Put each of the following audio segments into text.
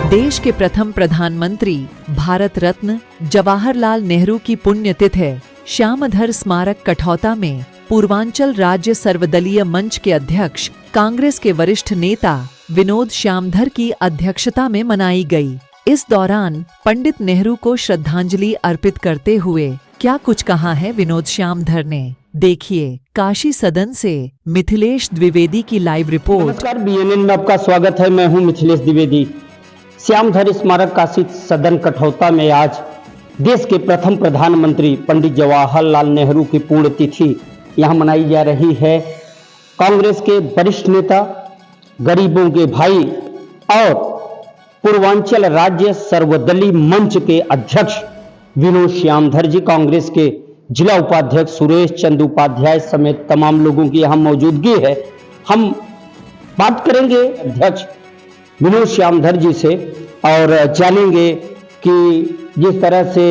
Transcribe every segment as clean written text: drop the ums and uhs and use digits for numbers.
देश के प्रथम प्रधानमंत्री भारत रत्न जवाहरलाल नेहरू की पुण्यतिथि श्यामधर स्मारक कठौता में पूर्वांचल राज्य सर्वदलीय मंच के अध्यक्ष कांग्रेस के वरिष्ठ नेता विनोद श्यामधर की अध्यक्षता में मनाई गई। इस दौरान पंडित नेहरू को श्रद्धांजलि अर्पित करते हुए क्या कुछ कहा है विनोद श्यामधर ने, देखिए काशी सदन से मिथिलेश द्विवेदी की लाइव रिपोर्ट। नमस्कार, बीएनएन में आपका स्वागत है। मैं हूं मिथिलेश द्विवेदी। श्यामधर स्मारक काशी सदन कठौता में आज देश के प्रथम प्रधानमंत्री पंडित जवाहरलाल नेहरू की पुण्यतिथि यहां मनाई जा रही है। कांग्रेस के वरिष्ठ नेता, गरीबों के भाई और पूर्वांचल राज्य सर्वदलीय मंच के अध्यक्ष विनोद श्यामधर जी, कांग्रेस के जिला उपाध्यक्ष सुरेश चंद उपाध्याय समेत तमाम लोगों की यहां मौजूदगी है। हम बात करेंगे अध्यक्ष विनोद श्यामधर जी से और जानेंगे कि जिस तरह से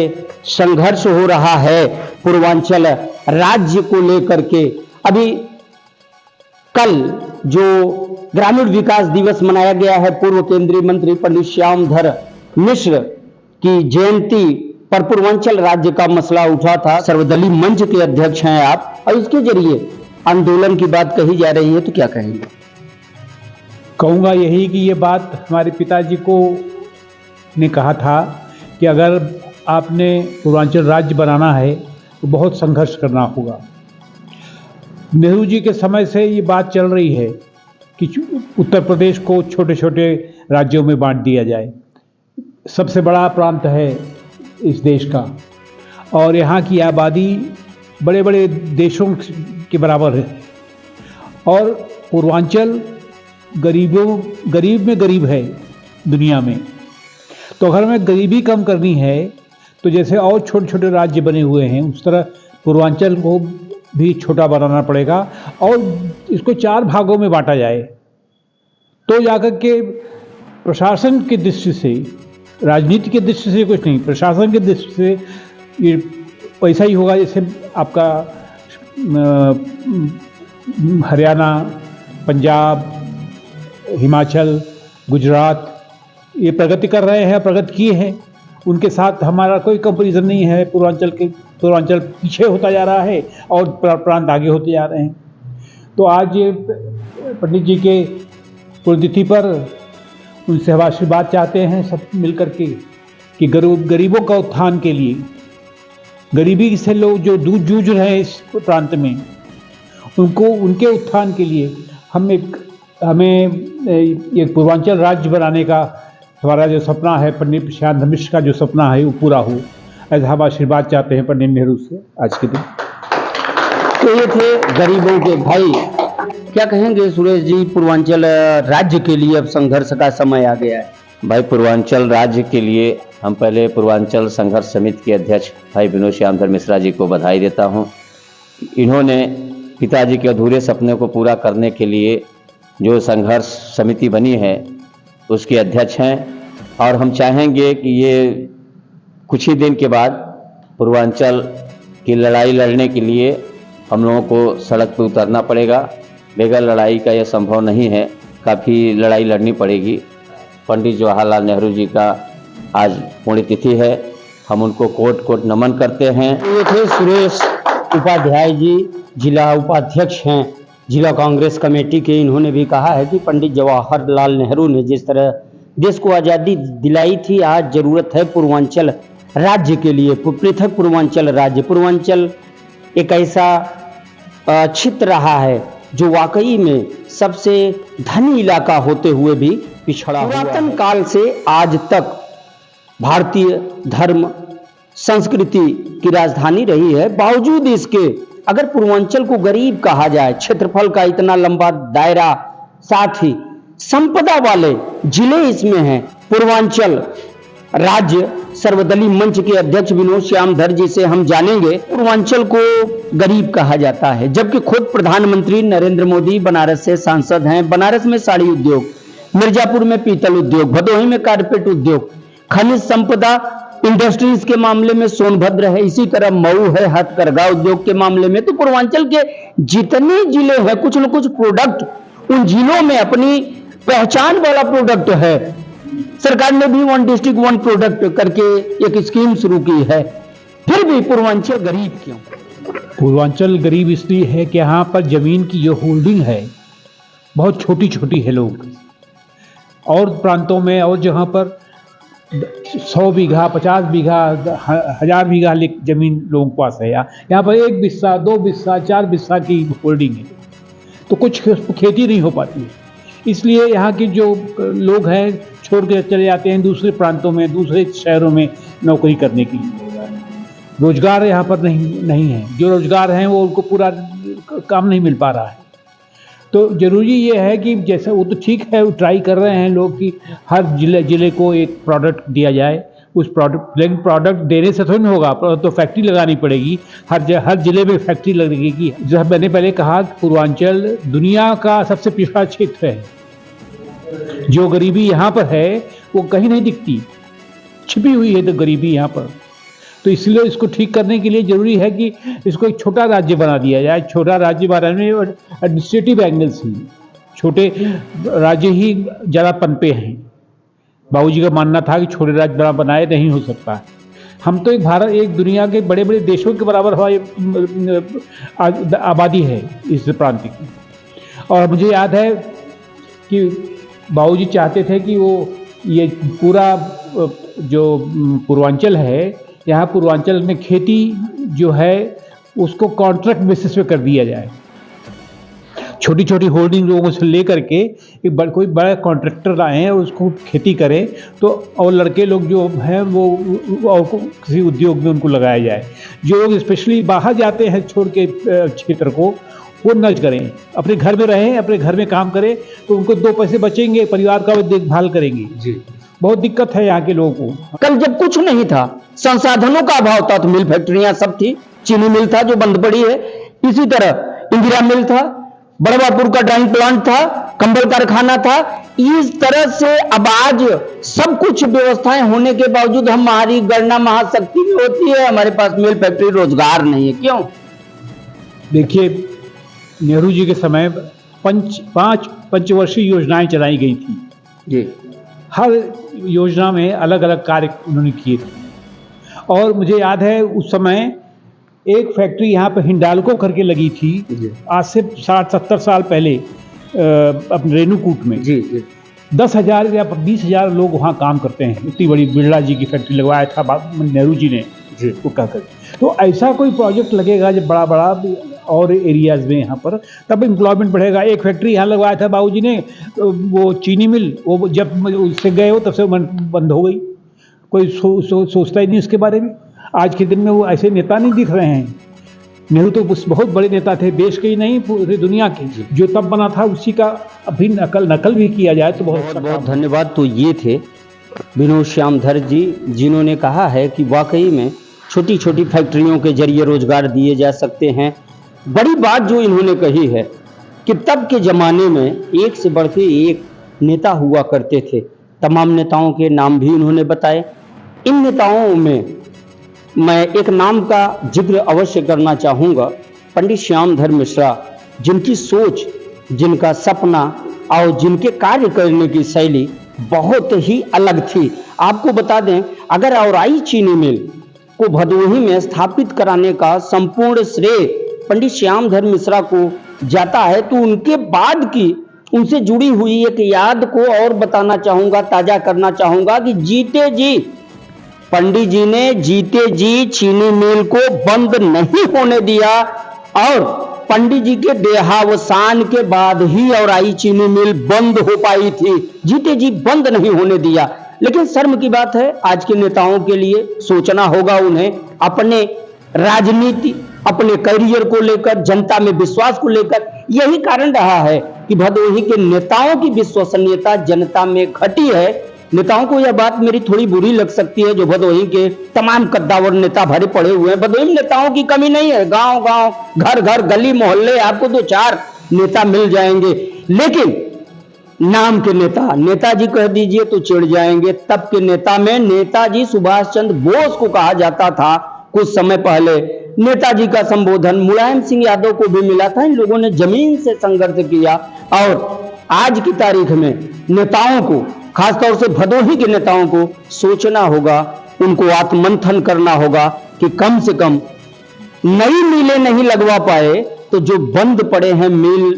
संघर्ष हो रहा है पूर्वांचल राज्य को लेकर के, अभी कल जो ग्रामीण विकास दिवस मनाया गया है, पूर्व केंद्रीय मंत्री पंडित श्यामधर मिश्र की जयंती पर पूर्वांचल राज्य का मसला उठा था। सर्वदलीय मंच के अध्यक्ष हैं आप और इसके जरिए आंदोलन की बात कही जा रही है, तो क्या कहेंगे? कहूँगा यही कि ये बात हमारे पिताजी को ने कहा था कि अगर आपने पूर्वांचल राज्य बनाना है तो बहुत संघर्ष करना होगा। नेहरू जी के समय से ये बात चल रही है कि उत्तर प्रदेश को छोटे छोटे राज्यों में बांट दिया जाए। सबसे बड़ा प्रांत है इस देश का और यहाँ की आबादी बड़े बड़े देशों के बराबर है और पूर्वांचल गरीब में गरीब है दुनिया में। तो अगर हमें गरीबी कम करनी है तो जैसे और छोटे छोटे राज्य बने हुए हैं उस तरह पूर्वांचल को भी छोटा बनाना पड़ेगा और इसको 4 भागों में बांटा जाए, तो जाकर के प्रशासन की दृष्टि से, राजनीति की दृष्टि से कुछ नहीं, प्रशासन की दृष्टि से ये पैसा ही होगा। जैसे आपका हरियाणा, पंजाब, हिमाचल, गुजरात ये प्रगति कर रहे हैं, प्रगति किए हैं, उनके साथ हमारा कोई कंपैरिजन नहीं है। पूर्वांचल पीछे होता जा रहा है और प्रांत आगे होते जा रहे हैं। तो आज ये पंडित जी के पुण्यतिथि पर उनसे हम आशीर्वाद चाहते हैं सब मिलकर के कि गरीबों का उत्थान के लिए, गरीबी से लोग जो जूझ रहे हैं इस प्रांत में, उनको उनके उत्थान के लिए हमें एक पूर्वांचल राज्य बनाने का हमारा जो सपना है, पंडित श्यामधर मिश्र का जो सपना है वो पूरा हो, ऐसा हम आशीर्वाद चाहते हैं पंडित नेहरू से आज के दिन। तो ये थे गरीबों के भाई। क्या कहेंगे सुरेश जी, पूर्वांचल राज्य के लिए अब संघर्ष का समय आ गया है? भाई, पूर्वांचल राज्य के लिए हम पहले पूर्वांचल संघर्ष समिति के अध्यक्ष भाई विनोद श्यामधर मिश्रा जी को बधाई देता हूँ। इन्होंने पिताजी के अधूरे सपने को पूरा करने के लिए जो संघर्ष समिति बनी है उसके अध्यक्ष हैं और हम चाहेंगे कि ये कुछ ही दिन के बाद पूर्वांचल की लड़ाई लड़ने के लिए हम लोगों को सड़क पर उतरना पड़ेगा। बगैर लड़ाई का यह संभव नहीं है, काफ़ी लड़ाई लड़नी पड़ेगी। पंडित जवाहरलाल नेहरू जी का आज पुण्यतिथि है, हम उनको कोट कोट नमन करते हैं। ये थे सुरेश उपाध्याय जी, जिला उपाध्यक्ष हैं जिला कांग्रेस कमेटी के। इन्होंने भी कहा है कि पंडित जवाहरलाल नेहरू ने जिस तरह देश को आज़ादी दिलाई थी, आज जरूरत है पूर्वांचल राज्य के लिए, पृथक पूर्वांचल राज्य। पूर्वांचल एक ऐसा क्षेत्र रहा है जो वाकई में सबसे धनी इलाका होते हुए भी पिछड़ा हुआ है। पुरातन काल से आज तक भारतीय धर्म संस्कृति की राजधानी रही है। बावजूद इसके अगर पूर्वांचल को गरीब कहा जाए, क्षेत्रफल का इतना लंबा दायरा, साथ ही संपदा वाले जिले इसमें हैं। पूर्वांचल राज्य सर्वदलीय मंच के अध्यक्ष विनोद श्यामधर जी से हम जानेंगे पूर्वांचल को गरीब कहा जाता है, जबकि खुद प्रधानमंत्री नरेंद्र मोदी बनारस से सांसद हैं। बनारस में साड़ी उद्योग, मिर्जापुर में पीतल उद्योग, भदोही में कारपेट उद्योग, खनिज संपदा इंडस्ट्रीज के मामले में सोनभद्र है, इसी तरह मऊ है हथकरघा उद्योग के मामले में। तो पूर्वांचल के जितने जिले हैं, कुछ न कुछ प्रोडक्ट उन जिलों में अपनी पहचान वाला प्रोडक्ट है। सरकार ने भी वन डिस्ट्रिक्ट वन प्रोडक्ट करके एक स्कीम शुरू की है, फिर भी पूर्वांचल गरीब क्यों? पूर्वांचल गरीब इसलिए है कि यहाँ पर जमीन की जो होल्डिंग है बहुत छोटी छोटी है। लोग और प्रांतों में और जहाँ पर 100 बीघा 50 बीघा 1000 बीघा जमीन लोगों के पास है, यहाँ पर 1 बिस्सा 2 बिस्सा 4 बिस्सा की होल्डिंग है, तो कुछ खेती नहीं हो पाती है। इसलिए यहाँ के जो लोग हैं छोड़ के चले जाते हैं दूसरे प्रांतों में, दूसरे शहरों में नौकरी करने के लिए। रोजगार यहाँ पर नहीं है, जो रोजगार हैं वो उनको पूरा काम नहीं मिल पा रहा है। तो ज़रूरी ये है कि जैसे वो तो ठीक है, वो ट्राई कर रहे हैं लोग कि हर जिले को एक प्रोडक्ट दिया जाए। उस लेकिन प्रोडक्ट देने से थोड़ी नहीं होगा, तो फैक्ट्री लगानी पड़ेगी, हर जिले में फैक्ट्री लगेगी। जैसे मैंने पहले कहा, पूर्वांचल दुनिया का सबसे पिछड़ा क्षेत्र है। जो गरीबी यहाँ पर है वो कहीं नहीं दिखती, छिपी हुई है तो गरीबी यहाँ पर। तो इसलिए इसको ठीक करने के लिए ज़रूरी है कि इसको एक छोटा राज्य बना दिया जाए। छोटा राज्य बनाने में एडमिनिस्ट्रेटिव एंगल से छोटे राज्य ही ज़्यादा पनपे हैं। बाबूजी का मानना था कि छोटे राज्य बड़ा बनाए नहीं हो सकता। हम तो एक दुनिया के बड़े बड़े देशों के बराबर आबादी है इस प्रांत की। और मुझे याद है कि बाबूजी चाहते थे कि वो ये पूरा जो पूर्वांचल है, यहाँ पूर्वांचल में खेती जो है उसको कॉन्ट्रैक्ट बेसिस पे कर दिया जाए। छोटी छोटी होल्डिंग लोगों से ले करके कोई बड़ा कॉन्ट्रैक्टर आए हैं उसको खेती करें, तो और लड़के लोग जो हैं वो और किसी उद्योग में उनको लगाया जाए। जो लोग स्पेशली बाहर जाते हैं छोड़ के क्षेत्र को, वो न करें, अपने घर में रहें, अपने घर में काम करें, तो उनको 2 पैसे बचेंगे, परिवार का देखभाल करेंगे। जी, बहुत दिक्कत है यहाँ के लोगों को। कल जब कुछ नहीं था, संसाधनों का अभाव था, तो मिल फैक्ट्रियां सब थी। चीनी मिल था जो बंद पड़ी है, इसी तरह इंदिरा मिल था, बड़वापुर का डाइंग प्लांट था, कंबल कारखाना था। इस तरह से अब आज सब कुछ व्यवस्थाएं होने के बावजूद हमारी गणना महाशक्ति भी होती है, हमारे पास मिल फैक्ट्री रोजगार नहीं है। क्यों? देखिए, नेहरू जी के समय 5 पंचवर्षीय योजनाएं चलाई गई थी जी। हर योजना में अलग अलग कार्य उन्होंने किए थे। और मुझे याद है उस समय एक फैक्ट्री यहाँ पर हिंडाल्को करके लगी थी, आज से 60-70 साल पहले अपने रेणुकूट में। जी जी 10,000 या 20,000 लोग वहाँ काम करते हैं। इतनी बड़ी बिरला जी की फैक्ट्री लगवाया था नेहरू जी ने जी, वो कहकर। तो ऐसा कोई प्रोजेक्ट लगेगा जब बड़ा बड़ा और एरियाज में यहाँ पर, तब एम्प्लॉयमेंट बढ़ेगा। एक फैक्ट्री यहाँ लगवाया था बाबूजी ने, वो चीनी मिल, वो जब उससे गए हो तब से बंद हो गई। कोई सोचता ही नहीं उसके बारे में। आज के दिन में वो ऐसे नेता नहीं दिख रहे हैं। नेहरू तो बहुत बड़े नेता थे, देश के ही नहीं पूरी दुनिया के। जो तब बना था उसी का अभी नकल भी किया जाए तो बहुत बहुत धन्यवाद। तो ये थे विनोद श्यामधर जी, जिन्होंने कहा है कि वाकई में छोटी छोटी फैक्ट्रियों के जरिए रोजगार दिए जा सकते हैं। बड़ी बात जो इन्होंने कही है कि तब के ज़माने में एक से बढ़ के एक नेता हुआ करते थे। तमाम नेताओं के नाम भी उन्होंने बताए। इन नेताओं में मैं एक नाम का जिक्र अवश्य करना चाहूँगा, पंडित श्यामधर मिश्रा, जिनकी सोच, जिनका सपना और जिनके कार्य करने की शैली बहुत ही अलग थी। आपको बता दें, अगर औराई चीनी मिल को भदोही में स्थापित कराने का संपूर्ण श्रेय पंडित श्यामधर मिश्रा को जाता है, तो उनके बाद की उनसे जुड़ी हुई एक याद को और बताना चाहूँगा, ताज़ा करना चाहूँगा कि जीते जी पंडित जी ने जीते जी चीनी मिल को बंद नहीं होने दिया और पंडित जी के देहावसान के बाद ही औराई चीनी मिल बंद हो पाई थी। जीते जी बंद नहीं होने दिया। लेकिन शर्म की बात है, आज के नेताओं के लिए सोचना होगा उन्हें अपने राजनीति, अपने करियर को लेकर, जनता में विश्वास को लेकर। यही कारण रहा है कि भदोही के नेताओं की विश्वसनीयता जनता में घटी है। नेताओं को यह बात मेरी थोड़ी बुरी लग सकती है, जो भदोही के तमाम कद्दावर नेता भरे पड़े हुए हैं। भदोही में नेताओं की कमी नहीं है, गांव गांव, घर घर, गली मोहल्ले आपको 2-4 नेता मिल जाएंगे। लेकिन नाम के नेता, नेताजी कह दीजिए तो चिढ़ जाएंगे। तब के नेता में नेताजी सुभाष चंद्र बोस को कहा जाता था। कुछ समय पहले नेताजी का संबोधन मुलायम सिंह यादव को भी मिला था। इन लोगों ने जमीन से संघर्ष किया और आज की तारीख में नेताओं को खासतौर से भदोही के नेताओं को सोचना होगा, उनको आत्ममंथन करना होगा कि कम से कम नई मिलें नहीं लगवा पाए तो जो बंद पड़े हैं मिल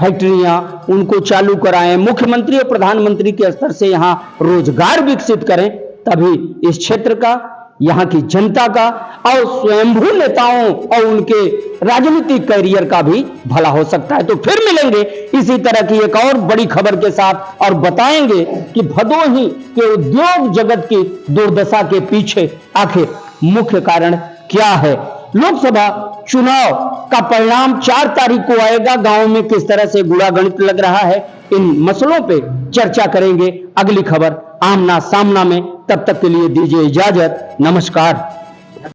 फैक्ट्रियां उनको चालू कराएं, मुख्यमंत्री और प्रधानमंत्री के स्तर से यहां रोजगार विकसित करें, तभी इस क्षेत्र का, यहां की जनता का और स्वयंभू नेताओं और उनके राजनीतिक करियर का भी भला हो सकता है। तो फिर मिलेंगे इसी तरह की एक और बड़ी खबर के साथ और बताएंगे कि भदोही के उद्योग जगत की दुर्दशा के पीछे आखिर मुख्य कारण क्या है। लोकसभा चुनाव का परिणाम 4 तारीख को आएगा। गांव में किस तरह से गुणागणित लग रहा है, इन मसलों पे चर्चा करेंगे अगली खबर आमना सामना में। तब तक के लिए दीजिए इजाजत, नमस्कार।